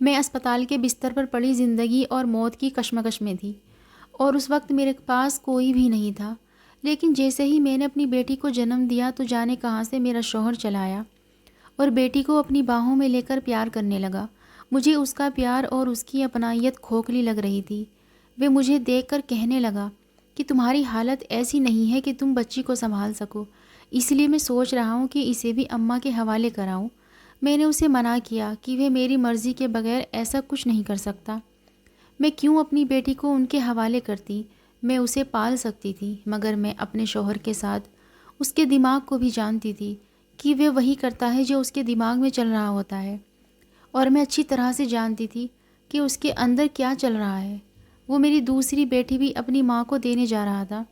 میں اسپتال کے بستر پر پڑی زندگی اور موت کی کشمکش میں تھی، اور اس وقت میرے پاس کوئی بھی نہیں تھا۔ لیکن جیسے ہی میں نے اپنی بیٹی کو جنم دیا تو جانے کہاں سے میرا شوہر چلا آیا اور بیٹی کو اپنی باہوں میں لے کر پیار کرنے لگا۔ مجھے اس کا پیار اور اس کی اپنائیت کھوکھلی لگ رہی تھی۔ وہ مجھے دیکھ کر کہنے لگا کہ تمہاری حالت ایسی نہیں ہے کہ تم بچی کو سنبھال سکو، اس لیے میں سوچ رہا ہوں کہ اسے بھی اماں کے حوالے کراؤں۔ میں نے اسے منع کیا کہ وہ میری مرضی کے بغیر ایسا کچھ نہیں کر سکتا۔ میں کیوں اپنی بیٹی کو ان کے حوالے کرتی؟ میں اسے پال سکتی تھی، مگر میں اپنے شوہر کے ساتھ اس کے دماغ کو بھی جانتی تھی کہ وہ وہی کرتا ہے جو اس کے دماغ میں چل رہا ہوتا ہے، اور میں اچھی طرح سے جانتی تھی کہ اس کے اندر کیا چل رہا ہے۔ وہ میری دوسری بیٹی بھی اپنی ماں کو دینے جا رہا تھا۔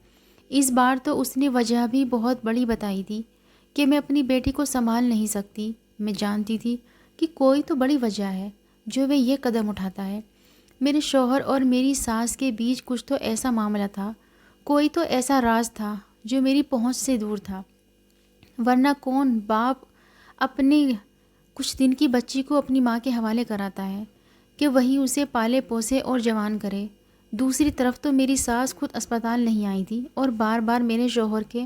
اس بار تو اس نے وجہ بھی بہت بڑی بتائی تھی کہ میں اپنی بیٹی کو سنبھال نہیں سکتی۔ میں جانتی تھی کہ کوئی تو بڑی وجہ ہے جو وہ یہ قدم اٹھاتا ہے۔ میرے شوہر اور میری ساس کے بیچ کچھ تو ایسا معاملہ تھا، کوئی تو ایسا راز تھا جو میری پہنچ سے دور تھا، ورنہ کون باپ اپنے کچھ دن کی بچی کو اپنی ماں کے حوالے کراتا ہے کہ وہی اسے پالے پوسے اور جوان کرے۔ دوسری طرف تو میری ساس خود اسپتال نہیں آئی تھی اور بار بار میرے شوہر کے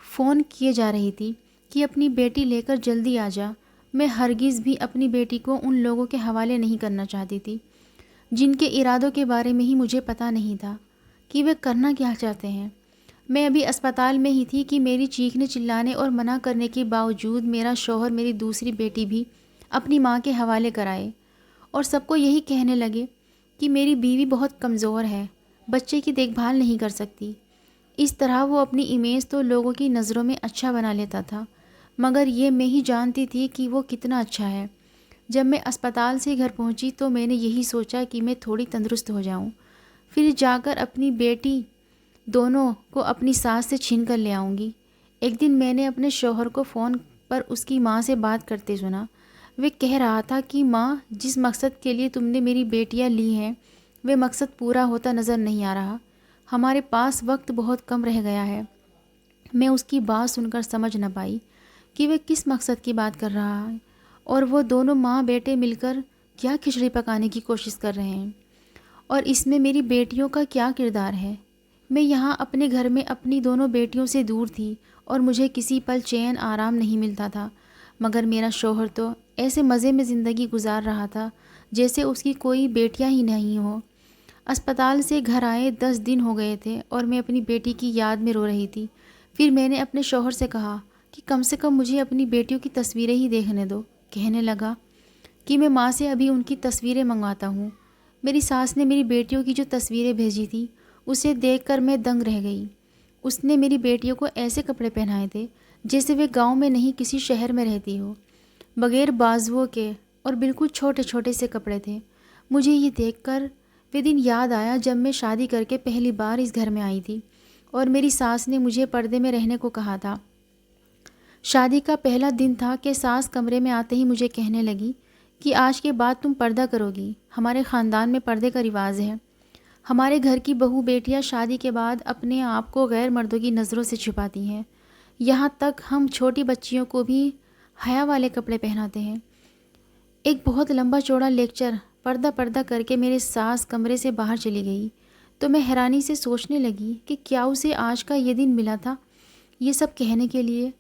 فون کیے جا رہی تھی کہ اپنی بیٹی لے کر جلدی آ جا۔ میں ہرگز بھی اپنی بیٹی کو ان لوگوں کے حوالے نہیں کرنا چاہتی تھی جن کے ارادوں کے بارے میں ہی مجھے پتہ نہیں تھا کہ وہ کرنا کیا چاہتے ہیں۔ میں ابھی اسپتال میں ہی تھی کہ میری چیخنے چلانے اور منع کرنے کے باوجود میرا شوہر میری دوسری بیٹی بھی اپنی ماں کے حوالے کرائے اور سب کو یہی کہنے لگے کہ میری بیوی بہت کمزور ہے، بچے کی دیکھ بھال نہیں کر سکتی۔ اس طرح وہ اپنی امیج تو لوگوں کی نظروں میں اچھا بنا لیتا تھا، مگر یہ میں ہی جانتی تھی کہ وہ کتنا اچھا ہے۔ جب میں اسپتال سے گھر پہنچی تو میں نے یہی سوچا کہ میں تھوڑی تندرست ہو جاؤں، پھر جا کر اپنی بیٹی دونوں کو اپنی ساس سے چھین کر لے آؤں گی۔ ایک دن میں نے اپنے شوہر کو فون پر اس کی ماں سے بات کرتے سنا۔ وہ کہہ رہا تھا کہ ماں، جس مقصد کے لیے تم نے میری بیٹیاں لی ہیں وہ مقصد پورا ہوتا نظر نہیں آ رہا، ہمارے پاس وقت بہت کم رہ گیا ہے۔ میں اس کی بات سن کر سمجھ نہ پائی کہ وہ کس مقصد کی بات کر رہا ہے اور وہ دونوں ماں بیٹے مل کر کیا کھچڑی پکانے کی کوشش کر رہے ہیں، اور اس میں میری بیٹیوں کا کیا کردار ہے۔ میں یہاں اپنے گھر میں اپنی دونوں بیٹیوں سے دور تھی اور مجھے کسی پل چین آرام نہیں ملتا تھا، مگر میرا شوہر تو ایسے مزے میں زندگی گزار رہا تھا جیسے اس کی کوئی بیٹیاں ہی نہیں ہوں۔ اسپتال سے گھر آئے 10 دن ہو گئے تھے اور میں اپنی بیٹی کی یاد میں رو رہی تھی۔ پھر میں نے اپنے شوہر سے کہا کہ کم سے کم مجھے اپنی بیٹیوں کی تصویریں ہی دیکھنے دو۔ کہنے لگا کہ میں ماں سے ابھی ان کی تصویریں منگواتا ہوں۔ میری ساس نے میری بیٹیوں کی جو تصویریں بھیجی تھی اسے دیکھ کر میں دنگ رہ گئی۔ اس نے میری بیٹیوں کو ایسے کپڑے پہنائے تھے جیسے وہ گاؤں میں نہیں کسی شہر میں رہتی ہو، بغیر بازوؤں کے، اور بالکل چھوٹے چھوٹے سے کپڑے تھے۔ مجھے یہ دیکھ کر وہ دن یاد آیا جب میں شادی کر کے پہلی بار اس گھر میں آئی تھی اور میری ساس نے مجھے پردے میں رہنے کو کہا تھا۔ شادی کا پہلا دن تھا کہ ساس کمرے میں آتے ہی مجھے کہنے لگی کہ آج کے بعد تم پردہ کرو گی، ہمارے خاندان میں پردے کا رواج ہے۔ ہمارے گھر کی بہو بیٹیاں شادی کے بعد اپنے آپ کو غیر مردوں کی نظروں سے چھپاتی ہیں، یہاں تک ہم چھوٹی بچیوں کو بھی حیا والے کپڑے پہناتے ہیں۔ ایک بہت لمبا چوڑا لیکچر پردہ پردہ کر کے میرے ساس کمرے سے باہر چلی گئی تو میں حیرانی سے سوچنے لگی کہ کیا اسے آج کا یہ دن ملا تھا یہ سب کہنے کے لیے؟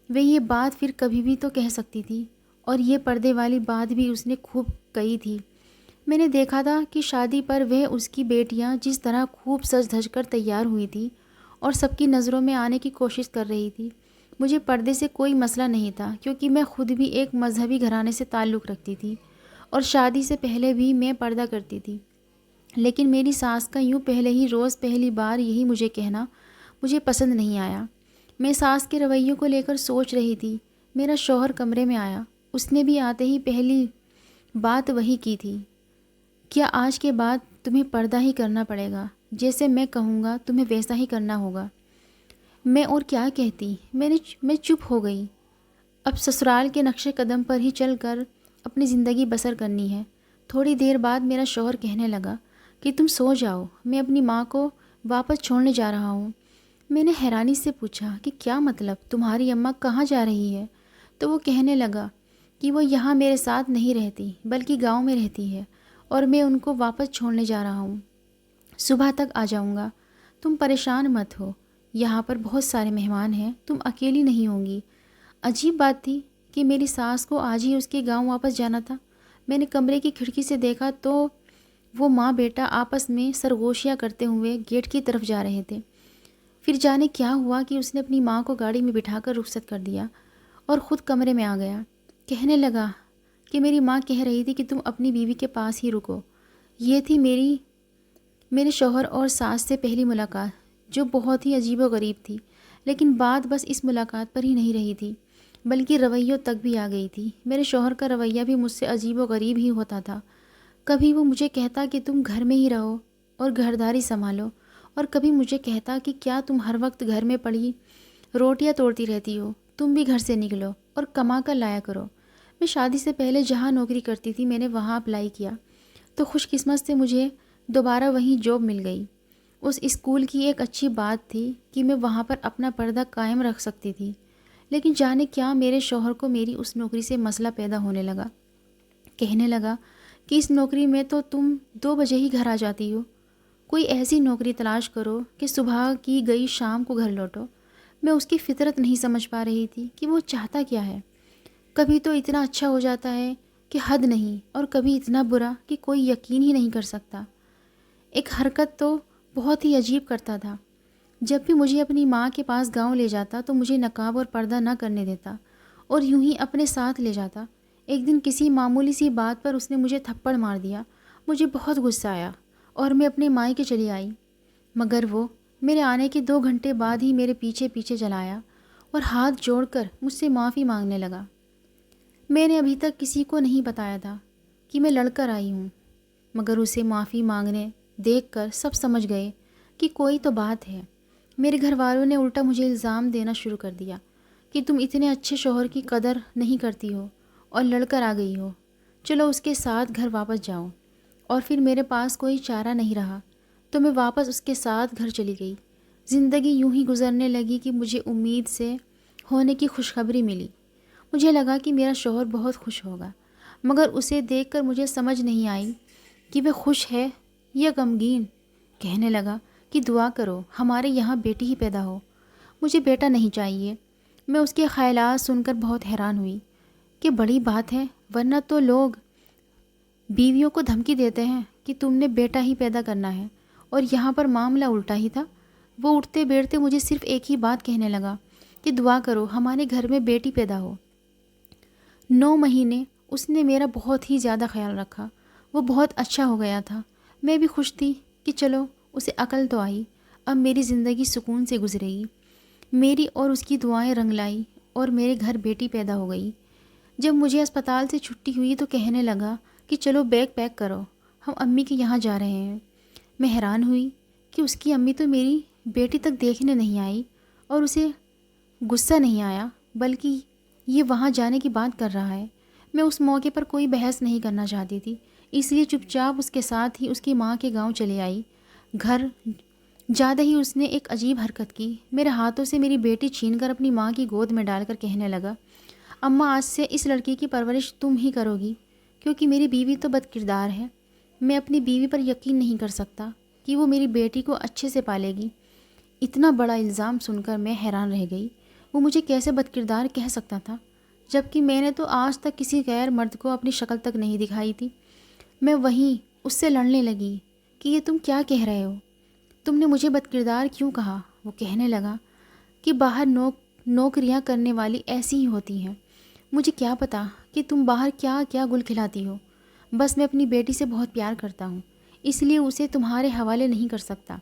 وہ یہ بات پھر کبھی بھی تو کہہ سکتی تھی، اور یہ پردے والی بات بھی اس نے خوب کہی تھی۔ میں نے دیکھا تھا کہ شادی پر وہ اس کی بیٹیاں جس طرح خوب سج دھج کر تیار ہوئی تھی اور سب کی نظروں میں آنے کی کوشش کر رہی تھی۔ مجھے پردے سے کوئی مسئلہ نہیں تھا کیونکہ میں خود بھی ایک مذہبی گھرانے سے تعلق رکھتی تھی اور شادی سے پہلے بھی میں پردہ کرتی تھی، لیکن میری ساس کا یوں پہلے ہی روز پہلی بار یہی مجھے کہنا مجھے پسند نہیں آیا۔ میں ساس کے رویوں کو لے کر سوچ رہی تھی۔ میرا شوہر کمرے میں آیا، اس نے بھی آتے ہی پہلی بات وہی کی تھی، کیا آج کے بعد تمہیں پردہ ہی کرنا پڑے گا، جیسے میں کہوں گا تمہیں ویسا ہی کرنا ہوگا۔ میں اور کیا کہتی، میں چپ ہو گئی۔ اب سسرال کے نقش قدم پر ہی چل کر اپنی زندگی بسر کرنی ہے۔ تھوڑی دیر بعد میرا شوہر کہنے لگا کہ تم سو جاؤ، میں اپنی ماں کو واپس چھوڑنے جا رہا ہوں۔ میں نے حیرانی سے پوچھا کہ کیا مطلب، تمہاری اماں کہاں جا رہی ہے؟ تو وہ کہنے لگا کہ وہ یہاں میرے ساتھ نہیں رہتی بلکہ گاؤں میں رہتی ہے اور میں ان کو واپس چھوڑنے جا رہا ہوں۔ صبح تک آ جاؤں گا، تم پریشان مت ہو، یہاں پر بہت سارے مہمان ہیں، تم اکیلی نہیں ہوں گی۔ عجیب بات تھی کہ میری ساس کو آج ہی اس کے گاؤں واپس جانا تھا۔ میں نے کمرے کی کھڑکی سے دیکھا تو وہ ماں بیٹا آپس میں سرگوشیاں کرتے ہوئے گیٹ کی طرف جا رہے تھے۔ پھر جانے کیا ہوا کہ اس نے اپنی ماں کو گاڑی میں بٹھا کر رخصت کر دیا اور خود کمرے میں آ گیا۔ کہنے لگا کہ میری ماں کہہ رہی تھی کہ تم اپنی بیوی کے پاس ہی رکو۔ یہ تھی میرے شوہر اور ساس سے پہلی ملاقات، جو بہت ہی عجیب و غریب تھی، لیکن بات بس اس ملاقات پر ہی نہیں رہی تھی بلکہ رویوں تک بھی آ گئی تھی۔ میرے شوہر کا رویہ بھی مجھ سے عجیب و غریب ہی ہوتا تھا۔ کبھی وہ مجھے کہتا کہ تم گھر میں ہی رہو اور گھرداری سنبھالو، اور کبھی مجھے کہتا کہ کیا تم ہر وقت گھر میں پڑی روٹیاں توڑتی رہتی ہو، تم بھی گھر سے نکلو اور کما کر لایا کرو۔ میں شادی سے پہلے جہاں نوکری کرتی تھی میں نے وہاں اپلائی کیا تو خوش قسمت سے مجھے دوبارہ وہیں جاب مل گئی۔ اس اسکول کی ایک اچھی بات تھی کہ میں وہاں پر اپنا پردہ قائم رکھ سکتی تھی، لیکن جانے کیا میرے شوہر کو میری اس نوکری سے مسئلہ پیدا ہونے لگا۔ کہنے لگا کہ اس نوکری میں تو تم 2 بجے ہی گھر آ جاتی ہو، کوئی ایسی نوکری تلاش کرو کہ صبح کی گئی شام کو گھر لوٹو۔ میں اس کی فطرت نہیں سمجھ پا رہی تھی کہ وہ چاہتا کیا ہے۔ کبھی تو اتنا اچھا ہو جاتا ہے کہ حد نہیں، اور کبھی اتنا برا کہ کوئی یقین ہی نہیں کر سکتا۔ ایک حرکت تو بہت ہی عجیب کرتا تھا، جب بھی مجھے اپنی ماں کے پاس گاؤں لے جاتا تو مجھے نقاب اور پردہ نہ کرنے دیتا اور یوں ہی اپنے ساتھ لے جاتا۔ ایک دن کسی معمولی سی بات پر اس نے مجھے تھپڑ مار دیا۔ مجھے بہت غصہ آیا اور میں اپنے مائکے چلی آئی، مگر وہ میرے آنے کے 2 گھنٹے بعد ہی میرے پیچھے پیچھے چلا آیا اور ہاتھ جوڑ کر مجھ سے معافی مانگنے لگا۔ میں نے ابھی تک کسی کو نہیں بتایا تھا کہ میں لڑ کر آئی ہوں، مگر اسے معافی مانگنے دیکھ کر سب سمجھ گئے کہ کوئی تو بات ہے۔ میرے گھر والوں نے الٹا مجھے الزام دینا شروع کر دیا کہ تم اتنے اچھے شوہر کی قدر نہیں کرتی ہو اور لڑ کر آ گئی ہو، چلو اس کے ساتھ گھر واپس جاؤ۔ اور پھر میرے پاس کوئی چارہ نہیں رہا تو میں واپس اس کے ساتھ گھر چلی گئی۔ زندگی یوں ہی گزرنے لگی کہ مجھے امید سے ہونے کی خوشخبری ملی۔ مجھے لگا کہ میرا شوہر بہت خوش ہوگا، مگر اسے دیکھ کر مجھے سمجھ نہیں آئی کہ وہ خوش ہے یا غمگین۔ کہنے لگا کہ دعا کرو ہمارے یہاں بیٹی ہی پیدا ہو۔ مجھے بیٹا نہیں چاہیے۔ میں اس کے خیالات سن کر بہت حیران ہوئی کہ بڑی بات ہے، ورنہ تو لوگ بیویوں کو دھمکی دیتے ہیں کہ تم نے بیٹا ہی پیدا کرنا ہے، اور یہاں پر معاملہ الٹا ہی تھا۔ وہ اٹھتے بیٹھتے مجھے صرف ایک ہی بات کہنے لگا کہ دعا کرو ہمارے گھر میں بیٹی پیدا ہو۔ 9 مہینے اس نے میرا بہت ہی زیادہ خیال رکھا۔ وہ بہت اچھا ہو گیا تھا۔ میں بھی خوش تھی کہ چلو اسے عقل تو آئی، اب میری زندگی سکون سے گزرے گی۔ میری اور اس کی دعائیں رنگ لائی اور میرے گھر بیٹی پیدا ہو گئی۔ جب مجھے اسپتال سے چھٹی ہوئی تو کہنے لگا کہ چلو بیگ پیک کرو، ہم امی کے یہاں جا رہے ہیں۔ میں حیران ہوئی کہ اس کی امی تو میری بیٹی تک دیکھنے نہیں آئی اور اسے غصہ نہیں آیا، بلکہ یہ وہاں جانے کی بات کر رہا ہے۔ میں اس موقع پر کوئی بحث نہیں کرنا چاہتی تھی، اس لیے چپ چاپ اس کے ساتھ ہی اس کی ماں کے گاؤں چلے آئی۔ گھر جاتے ہی اس نے ایک عجیب حرکت کی، میرے ہاتھوں سے میری بیٹی چھین کر اپنی ماں کی گود میں ڈال کر کہنے لگا، اماں آج سے اس لڑکی کی پرورش تم ہی کرو گی، کیونکہ میری بیوی تو بد کردار ہے۔ میں اپنی بیوی پر یقین نہیں کر سکتا کہ وہ میری بیٹی کو اچھے سے پالے گی۔ اتنا بڑا الزام سن کر میں حیران رہ گئی۔ وہ مجھے کیسے بد کردار کہہ سکتا تھا، جبکہ میں نے تو آج تک کسی غیر مرد کو اپنی شکل تک نہیں دکھائی تھی۔ میں وہیں اس سے لڑنے لگی کہ یہ تم کیا کہہ رہے ہو، تم نے مجھے بد کردار کیوں کہا؟ وہ کہنے لگا کہ باہر نوکریاں کرنے والی ایسی ہی ہوتی ہیں، مجھے کیا پتا کہ تم باہر کیا کیا گل کھلاتی ہو۔ بس میں اپنی بیٹی سے بہت پیار کرتا ہوں، اس لیے اسے تمہارے حوالے نہیں کر سکتا۔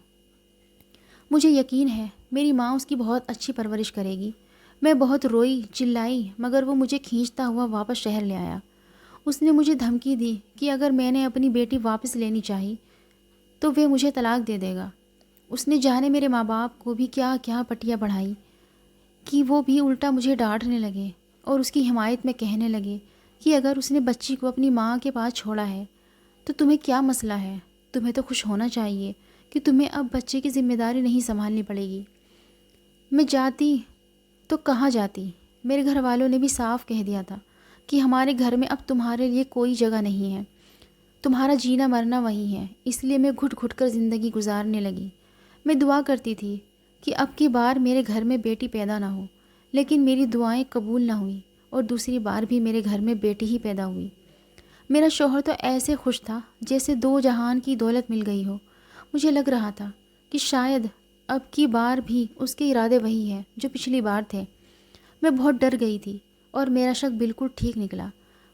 مجھے یقین ہے میری ماں اس کی بہت اچھی پرورش کرے گی۔ میں بہت روئی چلائی، مگر وہ مجھے کھینچتا ہوا واپس شہر لے آیا۔ اس نے مجھے دھمکی دی کہ اگر میں نے اپنی بیٹی واپس لینی چاہی تو وہ مجھے طلاق دے دے گا۔ اس نے جانے میرے ماں باپ کو بھی کیا کیا پٹیاں بڑھائی کہ وہ بھی الٹا مجھے ڈانٹنے لگے اور اس کی حمایت میں کہنے لگے کہ اگر اس نے بچی کو اپنی ماں کے پاس چھوڑا ہے تو تمہیں کیا مسئلہ ہے، تمہیں تو خوش ہونا چاہیے کہ تمہیں اب بچے کی ذمہ داری نہیں سنبھالنی پڑے گی۔ میں جاتی تو کہاں جاتی، میرے گھر والوں نے بھی صاف کہہ دیا تھا کہ ہمارے گھر میں اب تمہارے لیے کوئی جگہ نہیں ہے، تمہارا جینا مرنا وہی ہے، اس لیے میں گھٹ گھٹ کر زندگی گزارنے لگی۔ میں دعا کرتی تھی کہ اب کی بار میرے گھر میں بیٹی پیدا نہ ہو، لیکن میری دعائیں قبول نہ ہوئیں اور دوسری بار بھی میرے گھر میں بیٹی ہی پیدا ہوئی۔ میرا شوہر تو ایسے خوش تھا جیسے دو جہان کی دولت مل گئی ہو۔ مجھے لگ رہا تھا کہ شاید اب کی بار بھی اس کے ارادے وہی ہیں جو پچھلی بار تھے۔ میں بہت ڈر گئی تھی اور میرا شک بالکل ٹھیک نکلا۔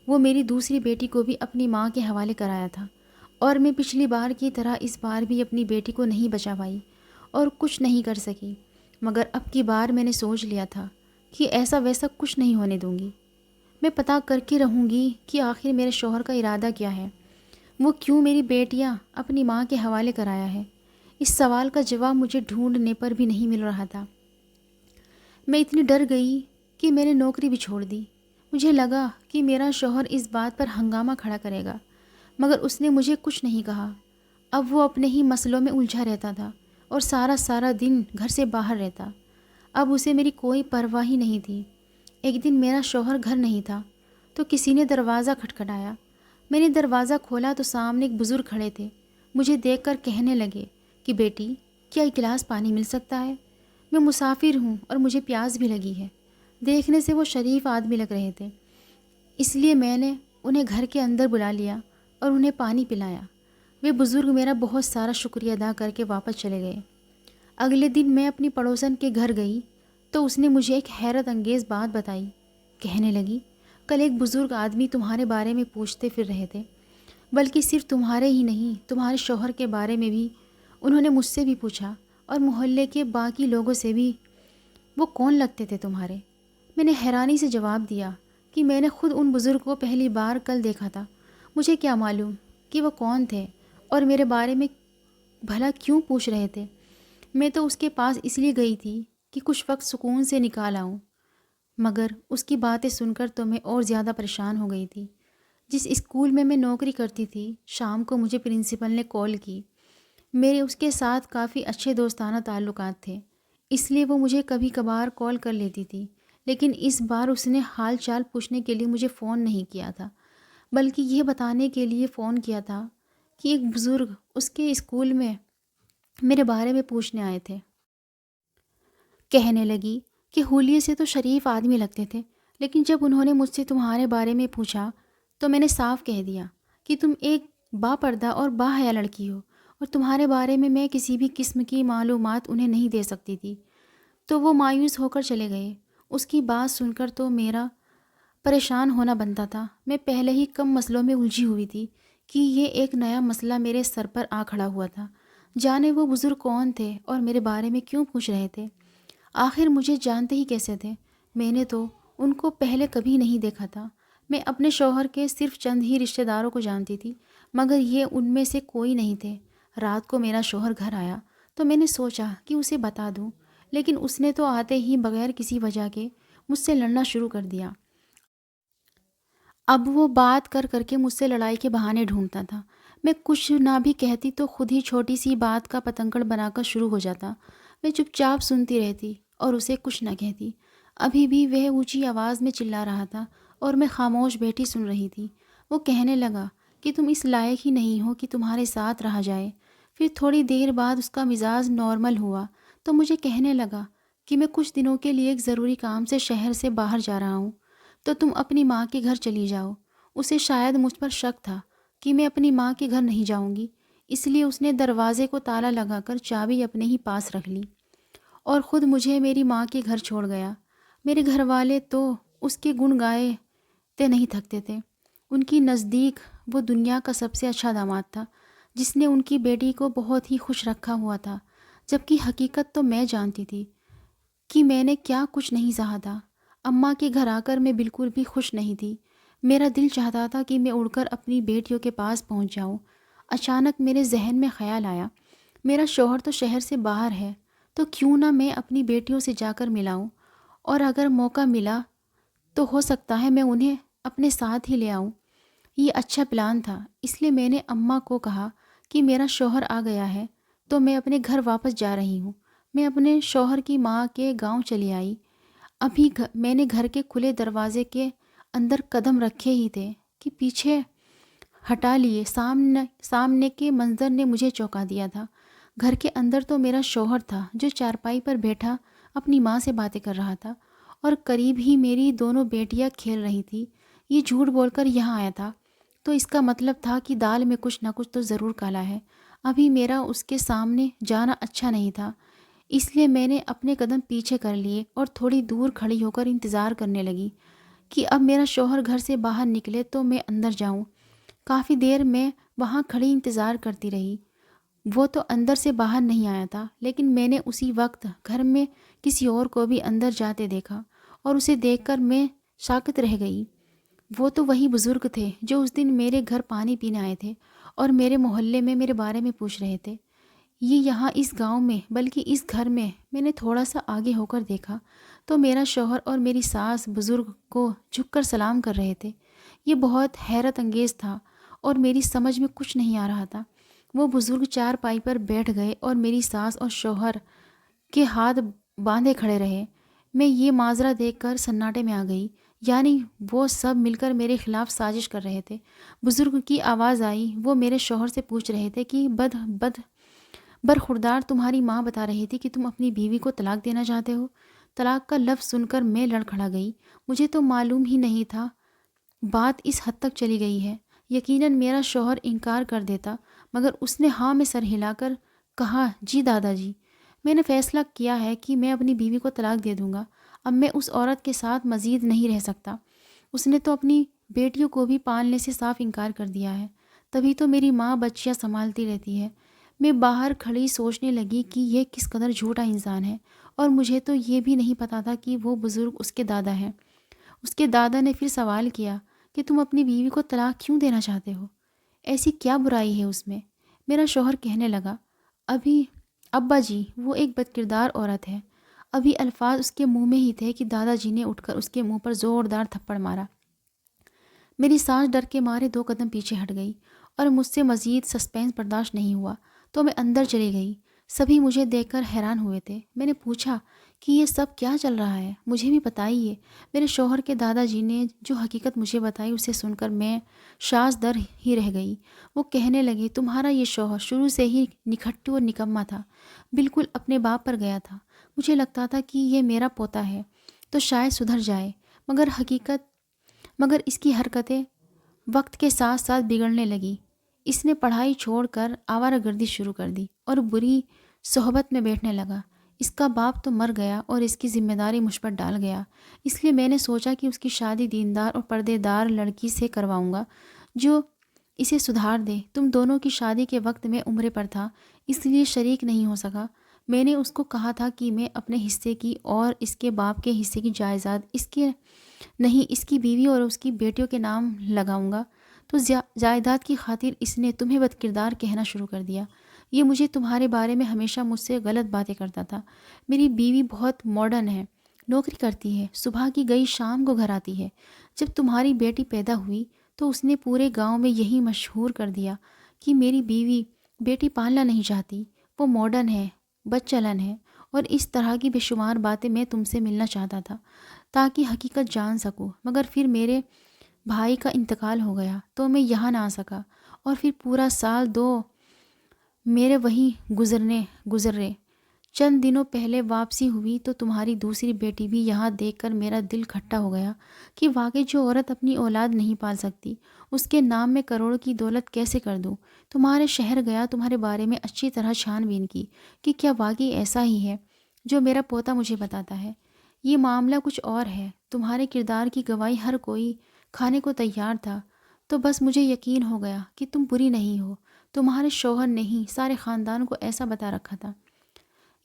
وہ میری دوسری بیٹی کو بھی اپنی ماں کے حوالے کرایا تھا اور میں پچھلی بار کی طرح اس بار بھی اپنی بیٹی کو نہیں بچا پائی اور کچھ نہیں کر سکی۔ مگر اب کی بار میں نے سوچ لیا تھا کہ ایسا ویسا کچھ نہیں ہونے دوں گی۔ میں پتہ کر کے رہوں گی کہ آخر میرے شوہر کا ارادہ کیا ہے، وہ کیوں میری بیٹیاں اپنی ماں کے حوالے کرایا ہے۔ اس سوال کا جواب مجھے ڈھونڈنے پر بھی نہیں مل رہا تھا۔ میں اتنی ڈر گئی کہ میں نے نوکری بھی چھوڑ دی۔ مجھے لگا کہ میرا شوہر اس بات پر ہنگامہ کھڑا کرے گا، مگر اس نے مجھے کچھ نہیں کہا۔ اب وہ اپنے ہی مسئلوں میں الجھا رہتا تھا اور سارا دن گھر سے باہر رہتا۔ اب اسے میری کوئی پرواہ ہی نہیں تھی۔ ایک دن میرا شوہر گھر نہیں تھا تو کسی نے دروازہ کھٹکھٹایا۔ میں نے دروازہ کھولا تو سامنے ایک بزرگ کھڑے تھے۔ مجھے دیکھ کر کہنے لگے کہ بیٹی، کیا ایک گلاس پانی مل سکتا ہے؟ میں مسافر ہوں اور مجھے پیاس بھی لگی ہے۔ دیکھنے سے وہ شریف آدمی لگ رہے تھے، اس لیے میں نے انہیں گھر کے اندر بلا لیا اور انہیں پانی پلایا۔ وہ بزرگ میرا بہت سارا شکریہ ادا کر کے واپس چلے گئے۔ اگلے دن میں اپنی پڑوسن کے گھر گئی تو اس نے مجھے ایک حیرت انگیز بات بتائی۔ کہنے لگی، کل ایک بزرگ آدمی تمہارے بارے میں پوچھتے پھر رہے تھے، بلکہ صرف تمہارے ہی نہیں، تمہارے شوہر کے بارے میں بھی انہوں نے مجھ سے بھی پوچھا اور محلے کے باقی لوگوں سے بھی۔ وہ کون لگتے تھے تمہارے؟ میں نے حیرانی سے جواب دیا کہ میں نے خود ان بزرگ کو پہلی بار کل دیکھا تھا۔ مجھے کیا معلوم کہ وہ کون تھے اور میرے بارے میں بھلا کیوں پوچھ رہے تھے۔ میں تو اس کے پاس اس لیے گئی تھی کہ کچھ وقت سکون سے نکال آؤں، مگر اس کی باتیں سن کر تو میں اور زیادہ پریشان ہو گئی تھی۔ جس اسکول میں نوکری کرتی تھی، شام کو مجھے پرنسپل نے کال کی۔ میرے اس کے ساتھ کافی اچھے دوستانہ تعلقات تھے، اس لیے وہ مجھے کبھی کبھار کال کر لیتی تھی، لیکن اس بار اس نے حال چال پوچھنے کے لیے مجھے فون نہیں کیا تھا، بلکہ یہ بتانے کے لیے فون کیا تھا کہ ایک بزرگ اس کے اسکول میں میرے بارے میں پوچھنے آئے تھے۔ کہنے لگی کہ حلیے سے تو شریف آدمی لگتے تھے، لیکن جب انہوں نے مجھ سے تمہارے بارے میں پوچھا تو میں نے صاف کہہ دیا کہ تم ایک با پردہ اور با حیا لڑکی ہو اور تمہارے بارے میں کسی بھی قسم کی معلومات انہیں نہیں دے سکتی تھی۔ تو وہ مایوس ہو کر چلے گئے۔ اس کی بات سن کر تو میرا پریشان ہونا بنتا تھا۔ میں پہلے ہی کم مسئلوں میں الجھی ہوئی تھی کہ یہ ایک نیا مسئلہ میرے سر پر آ کھڑا ہوا تھا۔ جانے وہ بزرگ کون تھے اور میرے بارے میں کیوں پوچھ رہے تھے؟ آخر مجھے جانتے ہی کیسے تھے؟ میں نے تو ان کو پہلے کبھی نہیں دیکھا تھا۔ میں اپنے شوہر کے صرف چند ہی رشتہ داروں کو جانتی تھی، مگر یہ ان میں سے کوئی نہیں تھے۔ رات کو میرا شوہر گھر آیا تو میں نے سوچا کہ اسے بتا دوں، لیکن اس نے تو آتے ہی بغیر کسی وجہ کے مجھ سے لڑنا شروع کر دیا۔ اب وہ بات کر کر کے مجھ سے لڑائی کے بہانے ڈھونڈتا تھا۔ میں کچھ نہ بھی کہتی تو خود ہی چھوٹی سی بات کا پتنگڑ بنا کر شروع ہو جاتا۔ میں چپ چاپ سنتی رہتی اور اسے کچھ نہ کہتی۔ ابھی بھی وہ اونچی آواز میں چلا رہا تھا اور میں خاموش بیٹھی سن رہی تھی۔ وہ کہنے لگا کہ تم اس لائق ہی نہیں ہو کہ تمہارے ساتھ رہا جائے۔ پھر تھوڑی دیر بعد اس کا مزاج نارمل ہوا تو مجھے کہنے لگا کہ میں کچھ دنوں کے لیے ایک ضروری کام سے شہر سے باہر جا رہا ہوں، تو تم اپنی ماں کے گھر چلی جاؤ۔ اسے شاید مجھ پر شک تھا کہ میں اپنی ماں کے گھر نہیں جاؤں گی، اس لیے اس نے دروازے کو تالا لگا کر چابی اپنے ہی پاس رکھ لی اور خود مجھے میری ماں کے گھر چھوڑ گیا۔ میرے گھر والے تو اس کے گن گائے تے نہیں تھکتے تھے۔ ان کی نزدیک وہ دنیا کا سب سے اچھا داماد تھا، جس نے ان کی بیٹی کو بہت ہی خوش رکھا ہوا تھا، جبکہ حقیقت تو میں جانتی تھی کہ میں نے کیا کچھ نہیں سہا تھا۔ اماں کے گھر آ کر میں بالکل بھی خوش نہیں تھی۔ میرا دل چاہتا تھا کہ میں اڑ کر اپنی بیٹیوں کے پاس پہنچ جاؤں۔ اچانک میرے ذہن میں خیال آیا، میرا شوہر تو شہر سے باہر ہے، تو کیوں نہ میں اپنی بیٹیوں سے جا کر ملاؤں، اور اگر موقع ملا تو ہو سکتا ہے میں انہیں اپنے ساتھ ہی لے آؤں۔ یہ اچھا پلان تھا، اس لیے میں نے اماں کو کہا کہ میرا شوہر آ گیا ہے تو میں اپنے گھر واپس جا رہی ہوں۔ میں اپنے شوہر کی ماں کے گاؤں چلی آئی۔ ابھی میں نے گھر کے کھلے دروازے کے اندر قدم رکھے ہی تھے کہ پیچھے ہٹا لیے سامنے کے منظر نے مجھے چونکا دیا تھا۔ گھر کے اندر تو میرا شوہر تھا جو چارپائی پر بیٹھا اپنی ماں سے باتیں کر رہا تھا، اور قریب ہی میری دونوں بیٹیاں کھیل رہی تھی۔ یہ جھوٹ بول کر یہاں آیا تھا تو اس کا مطلب تھا کہ دال میں کچھ نہ کچھ تو ضرور کالا ہے۔ ابھی میرا اس کے سامنے جانا اچھا نہیں تھا، اس لیے میں نے اپنے قدم پیچھے کر لیے اور تھوڑی دور کھڑی ہو کر انتظار کرنے لگی کہ اب میرا شوہر گھر سے باہر نکلے تو میں اندر جاؤں۔ کافی دیر میں وہاں کھڑی انتظار کرتی رہی۔ وہ تو اندر سے باہر نہیں آیا تھا، لیکن میں نے اسی وقت گھر میں کسی اور کو بھی اندر جاتے دیکھا اور اسے دیکھ کر میں ساکت رہ گئی۔ وہ تو وہی بزرگ تھے جو اس دن میرے گھر پانی پینے آئے تھے اور میرے محلے میں میرے بارے میں پوچھ رہے تھے۔ یہ یہاں اس گاؤں میں بلکہ اس گھر میں نے تھوڑا سا آگے ہو کر دیکھا تو میرا شوہر اور میری ساس بزرگ کو جھک کر سلام کر رہے تھے۔ یہ بہت حیرت انگیز تھا اور میری سمجھ میں کچھ نہیں آ رہا تھا۔ وہ بزرگ چارپائی پر بیٹھ گئے اور میری ساس اور شوہر کے ہاتھ باندھے کھڑے رہے۔ میں یہ منظر دیکھ کر سناٹے میں آ گئی، یعنی وہ سب مل کر میرے خلاف سازش کر رہے تھے۔ بزرگ کی آواز آئی، وہ میرے شوہر سے پوچھ رہے تھے کہ برخوردار تمہاری ماں بتا رہی تھی کہ تم اپنی بیوی کو طلاق دینا چاہتے ہو۔ طلاق کا لفظ سن کر میں لڑکھڑا گئی۔ مجھے تو معلوم ہی نہیں تھا بات اس حد تک چلی گئی ہے۔ یقیناً میرا شوہر انکار کر دیتا، مگر اس نے ہاں میں سر ہلا کر کہا، جی دادا جی، میں نے فیصلہ کیا ہے کہ میں اپنی بیوی کو طلاق دے دوں گا۔ اب میں اس عورت کے ساتھ مزید نہیں رہ سکتا۔ اس نے تو اپنی بیٹیوں کو بھی پالنے سے صاف انکار کر دیا ہے، تبھی تو میری ماں بچیاں سنبھالتی رہتی ہے۔ میں باہر کھڑی سوچنے لگی کہ یہ کس قدر جھوٹا انسان ہے، اور مجھے تو یہ بھی نہیں پتا تھا کہ وہ بزرگ اس کے دادا ہیں۔ اس کے دادا نے پھر سوال کیا کہ تم اپنی بیوی کو طلاق کیوں دینا چاہتے ہو؟ ایسی کیا برائی ہے اس میں؟ میرا شوہر کہنے لگا، ابا جی، وہ ایک بدکردار عورت ہے۔ ابھی الفاظ اس کے منہ میں ہی تھے کہ دادا جی نے اٹھ کر اس کے منہ پر زوردار تھپڑ مارا۔ میری سانس ڈر کے مارے 2 قدم پیچھے ہٹ گئی اور مجھ سے مزید سسپینس برداشت نہیں ہوا تو میں اندر چلی گئی۔ سبھی مجھے دیکھ کر حیران ہوئے تھے۔ میں نے پوچھا کہ یہ سب کیا چل رہا ہے، مجھے بھی بتائیے۔ میرے شوہر کے دادا جی نے جو حقیقت مجھے بتائی اسے سن کر میں شاذ در ہی رہ گئی۔ وہ کہنے لگے، تمہارا یہ شوہر شروع سے ہی نکھٹو اور نکما تھا، بالکل اپنے باپ پر گیا تھا۔ مجھے لگتا تھا کہ یہ میرا پوتا ہے تو شاید سدھر جائے، مگر اس کی حرکتیں وقت کے ساتھ ساتھ بگڑنے لگی۔ اس نے پڑھائی چھوڑ کر آوارہ گردی شروع کر دی اور بری صحبت میں بیٹھنے لگا۔ اس کا باپ تو مر گیا اور اس کی ذمہ داری مجھ پر ڈال گیا، اس لیے میں نے سوچا کہ اس کی شادی دیندار اور پردے دار لڑکی سے کرواؤں گا جو اسے سدھار دے۔ تم دونوں کی شادی کے وقت میں عمرے پر تھا، اس لیے شریک نہیں ہو سکا۔ میں نے اس کو کہا تھا کہ میں اپنے حصے کی اور اس کے باپ کے حصے کی جائیداد اس کی بیوی اور اس کی بیٹیوں کے نام لگاؤں گا، تو جائیداد کی خاطر اس نے تمہیں بدکردار کہنا شروع کر دیا۔ یہ مجھے تمہارے بارے میں ہمیشہ مجھ سے غلط باتیں کرتا تھا۔ میری بیوی بہت ماڈرن ہے، نوکری کرتی ہے، صبح کی گئی شام کو گھر آتی ہے۔ جب تمہاری بیٹی پیدا ہوئی تو اس نے پورے گاؤں میں یہی مشہور کر دیا کہ میری بیوی بیٹی پالنا نہیں چاہتی، وہ ماڈرن ہے، بد چلن ہے، اور اس طرح کی بے شمار باتیں۔ میں تم سے ملنا چاہتا تھا تاکہ حقیقت جان سکوں، مگر پھر میرے بھائی کا انتقال ہو گیا تو میں یہاں نہ آ سکا، اور پھر پورا سال 2 میرے وہیں گزرے۔ چند دنوں پہلے واپسی ہوئی تو تمہاری دوسری بیٹی بھی یہاں دیکھ کر میرا دل کھٹا ہو گیا کہ واقعی جو عورت اپنی اولاد نہیں پال سکتی، اس کے نام میں کروڑوں کی دولت کیسے کر دوں۔ تمہارے شہر گیا، تمہارے بارے میں اچھی طرح چھان بین کی کہ کیا واقعی ایسا ہی ہے جو میرا پوتا مجھے بتاتا ہے۔ یہ معاملہ کچھ اور ہے۔ تمہارے کردار کی گواہی ہر کوئی کھانے کو تیار تھا، تو بس مجھے یقین ہو گیا کہ تم بری نہیں ہو۔ تمہارے شوہر نے ہی سارے خاندان کو ایسا بتا رکھا تھا۔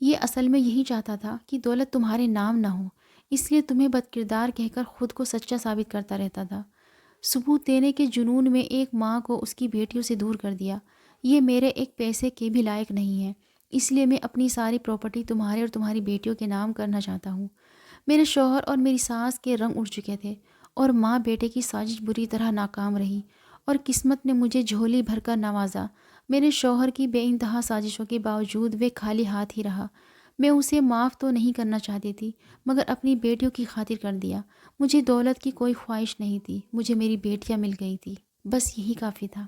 یہ اصل میں یہی چاہتا تھا کہ دولت تمہارے نام نہ ہو، اس لیے تمہیں بدکردار کہہ کر خود کو سچا ثابت کرتا رہتا تھا۔ ثبوت دینے کے جنون میں ایک ماں کو اس کی بیٹیوں سے دور کر دیا۔ یہ میرے ایک پیسے کے بھی لائق نہیں ہے، اس لیے میں اپنی ساری پراپرٹی تمہارے اور تمہاری بیٹیوں کے نام کرنا چاہتا ہوں۔ میرے شوہر اور میری ساس کے رنگ اڑ چکے تھے اور ماں بیٹے کی سازش بری طرح ناکام رہی، اور قسمت نے مجھے جھولی بھر کر نوازا۔ میرے شوہر کی بے انتہا سازشوں کے باوجود وہ خالی ہاتھ ہی رہا۔ میں اسے معاف تو نہیں کرنا چاہتی تھی، مگر اپنی بیٹیوں کی خاطر کر دیا۔ مجھے دولت کی کوئی خواہش نہیں تھی، مجھے میری بیٹیاں مل گئی تھی، بس یہی کافی تھا۔